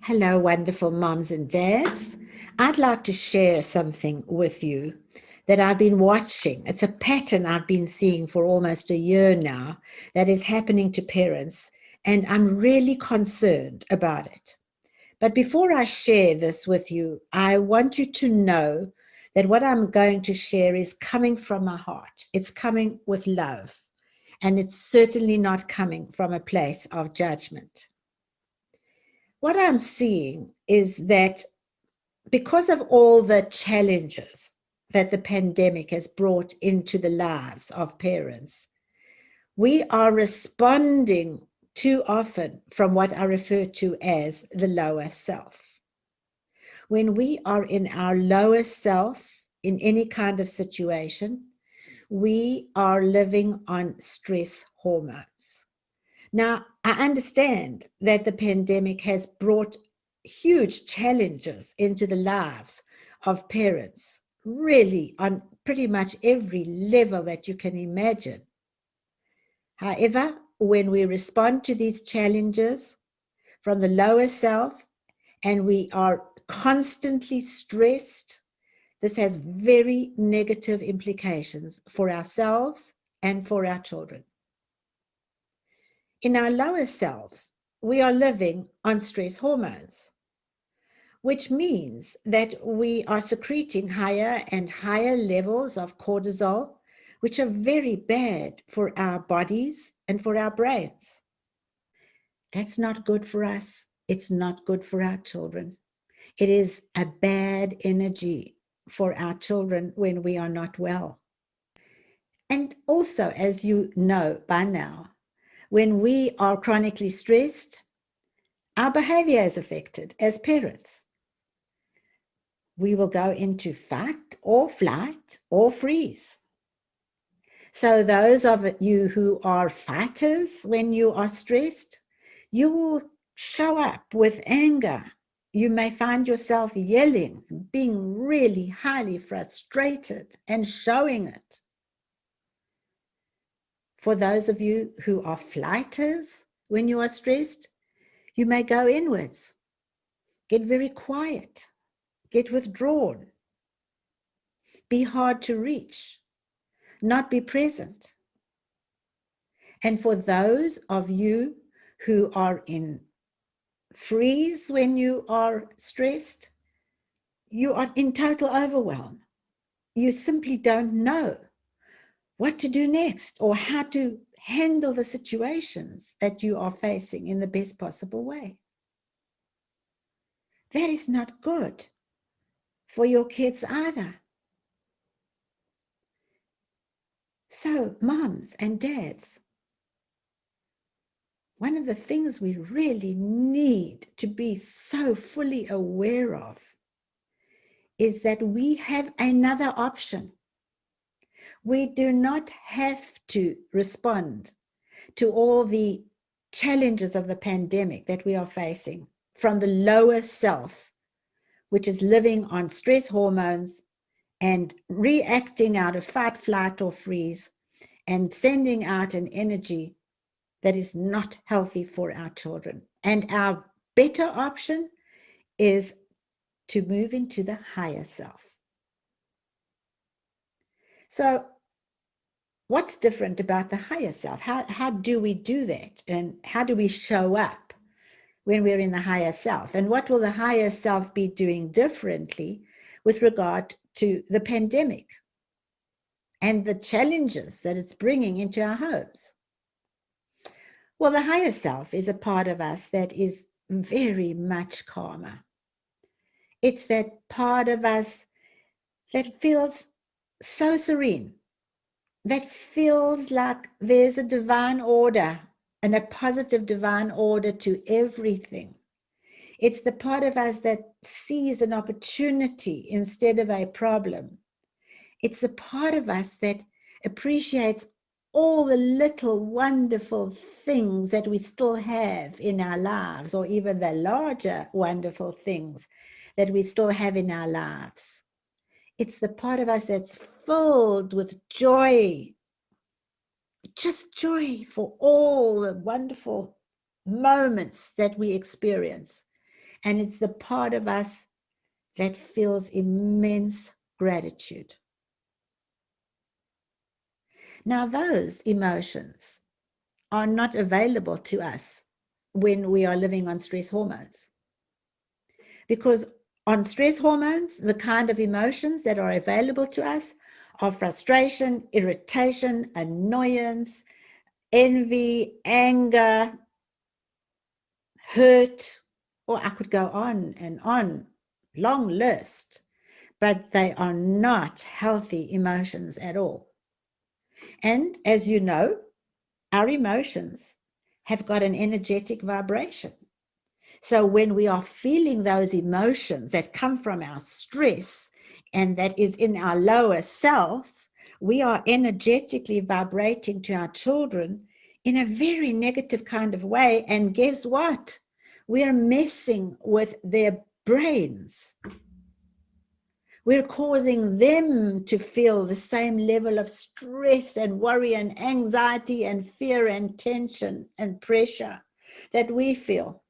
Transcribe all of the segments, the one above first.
Hello, wonderful moms and dads. I'd like to share something with you that I've been watching. It's a pattern I've been seeing for almost a year now that is happening to parents, and I'm really concerned about it. But before I share this with you, I want you to know that what I'm going to share is coming from my heart. It's coming with love, and it's certainly not coming from a place of judgment. What I'm seeing is that because of all the challenges that the pandemic has brought into the lives of parents, we are responding too often from what I refer to as the lower self. When we are in our lower self in any kind of situation, we are living on stress hormones. Now, I understand that the pandemic has brought huge challenges into the lives of parents, really on pretty much every level that you can imagine. However, when we respond to these challenges from the lower self and we are constantly stressed, this has very negative implications for ourselves and for our children. In our lower selves, we are living on stress hormones, which means that we are secreting higher and higher levels of cortisol, which are very bad for our bodies and for our brains. That's not good for us. It's not good for our children. It is a bad energy for our children when we are not well. And also, as you know by now, when we are chronically stressed, our behavior is affected as parents. We will go into fight or flight or freeze. So those of you who are fighters when you are stressed, you will show up with anger. You may find yourself yelling, being really highly frustrated and showing it. For those of you who are flighters, when you are stressed, you may go inwards, get very quiet, get withdrawn, be hard to reach, not be present. And for those of you who are in freeze when you are stressed, you are in total overwhelm. You simply don't know what to do next or how to handle the situations that you are facing in the best possible way. That is not good for your kids either. So, moms and dads, one of the things we really need to be so fully aware of is that we have another option. We do not have to respond to all the challenges of the pandemic that we are facing from the lower self, which is living on stress hormones and reacting out of fight, flight, or freeze, and sending out an energy that is not healthy for our children. And our better option is to move into the higher self. So what's different about the higher self? How do we do that? And how do we show up when we're in the higher self? And what will the higher self be doing differently with regard to the pandemic and the challenges that it's bringing into our homes? Well, the higher self is a part of us that is very much calmer. It's that part of us that feels so serene, that feels like there's a divine order and a positive divine order to everything. It's the part of us that sees an opportunity instead of a problem. It's the part of us that appreciates all the little wonderful things that we still have in our lives, or even the larger wonderful things that we still have in our lives. It's the part of us that's filled with joy, just joy for all the wonderful moments that we experience. And it's the part of us that feels immense gratitude. Now, those emotions are not available to us when we are living on stress hormones. Because on stress hormones, the kind of emotions that are available to us are frustration, irritation, annoyance, envy, anger, hurt, or I could go on and on, long list, but they are not healthy emotions at all. And as you know, our emotions have got an energetic vibration. So when we are feeling those emotions that come from our stress and that is in our lower self, we are energetically vibrating to our children in a very negative kind of way. And guess what? We are messing with their brains. We're causing them to feel the same level of stress and worry and anxiety and fear and tension and pressure that we feel.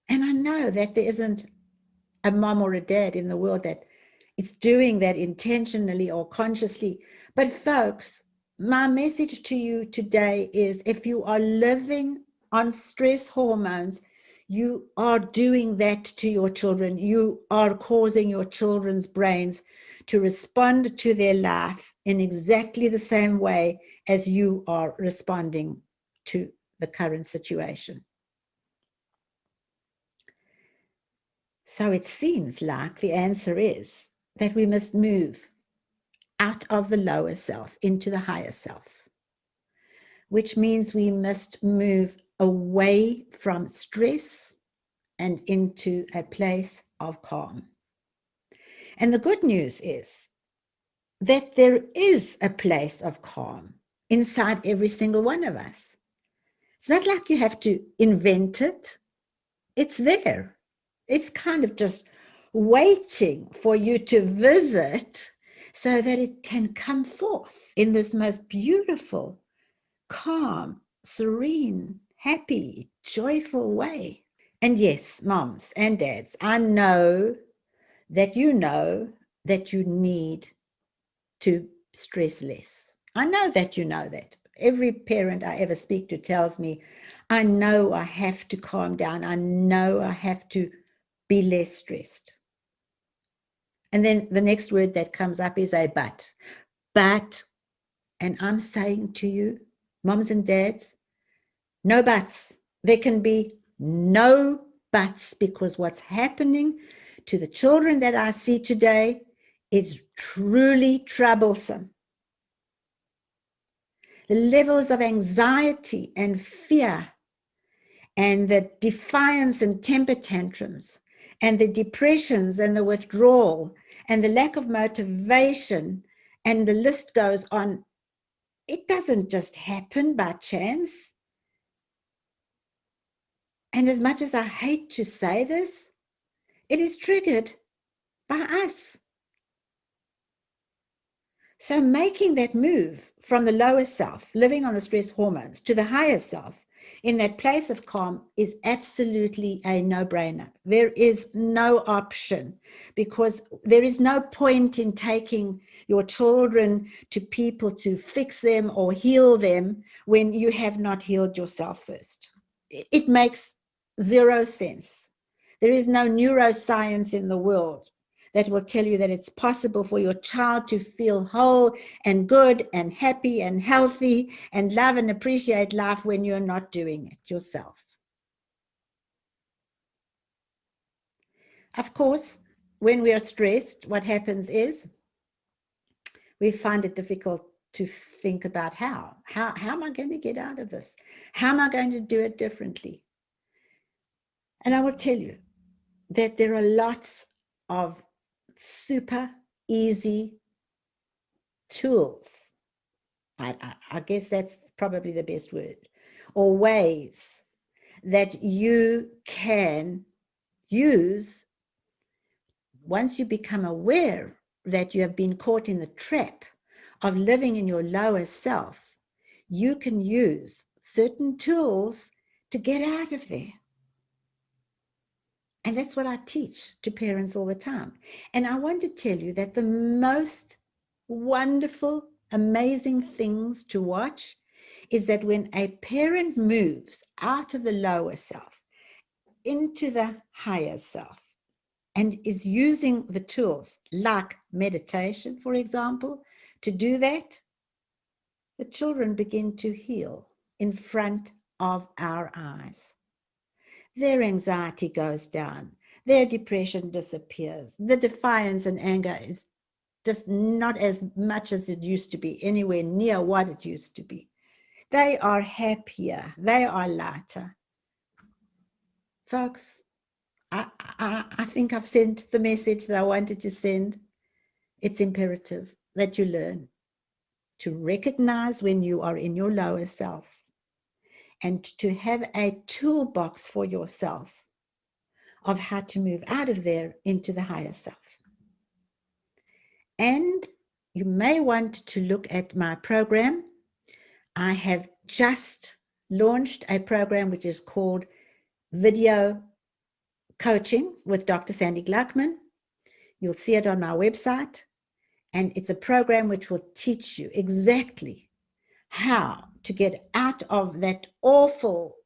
And I know that there isn't a mom or a dad in the world that is doing that intentionally or consciously. But folks, my message to you today is if you are living on stress hormones, you are doing that to your children. You are causing your children's brains to respond to their life in exactly the same way as you are responding to the current situation. So it seems like the answer is that we must move out of the lower self into the higher self, which means we must move away from stress and into a place of calm. And the good news is that there is a place of calm inside every single one of us. It's not like you have to invent it. It's there. It's kind of just waiting for you to visit so that it can come forth in this most beautiful, calm, serene, happy, joyful way. And yes, moms and dads, I know that you need to stress less. I know that you know that. Every parent I ever speak to tells me, I know I have to calm down. I know I have to be less stressed. And then the next word that comes up is a but. But, and I'm saying to you, moms and dads, no buts. There can be no buts, because what's happening to the children that I see today is truly troublesome. The levels of anxiety and fear and the defiance and temper tantrums and the depressions and the withdrawal and the lack of motivation, and the list goes on. It doesn't just happen by chance. And as much as I hate to say this, it is triggered by us. So making that move from the lower self, living on the stress hormones, to the higher self, in that place of calm, is absolutely a no-brainer. There is no option, because there is no point in taking your children to people to fix them or heal them when you have not healed yourself first. It makes zero sense. There is no neuroscience in the world that will tell you that it's possible for your child to feel whole and good and happy and healthy and love and appreciate life when you're not doing it yourself. Of course, when we are stressed, what happens is we find it difficult to think about how am I going to get out of this? How am I going to do it differently? And I will tell you that there are lots of super easy tools. I guess that's probably the best word, or ways that you can use once you become aware that you have been caught in the trap of living in your lower self. You can use certain tools to get out of there. And that's what I teach to parents all the time. And I want to tell you that the most wonderful, amazing things to watch is that when a parent moves out of the lower self into the higher self and is using the tools like meditation, for example, to do that, the children begin to heal in front of our eyes. Their anxiety goes down, their depression disappears, the defiance and anger is just not as much as it used to be, anywhere near what it used to be. They are happier, they are lighter. Folks, I think I've sent the message that I wanted to send. It's imperative that you learn to recognize when you are in your lower self and to have a toolbox for yourself of how to move out of there into the higher self. And you may want to look at my program. I have just launched a program which is called Video Coaching with Dr. Sandy Gluckman. You'll see it on my website. And it's a program which will teach you exactly how to get out of that awful,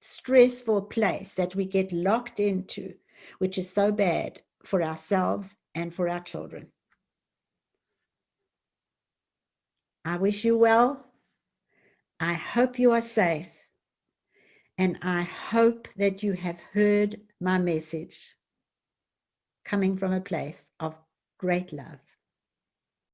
stressful place that we get locked into, which is so bad for ourselves and for our children. I wish you well. I hope you are safe. And I hope that you have heard my message coming from a place of great love.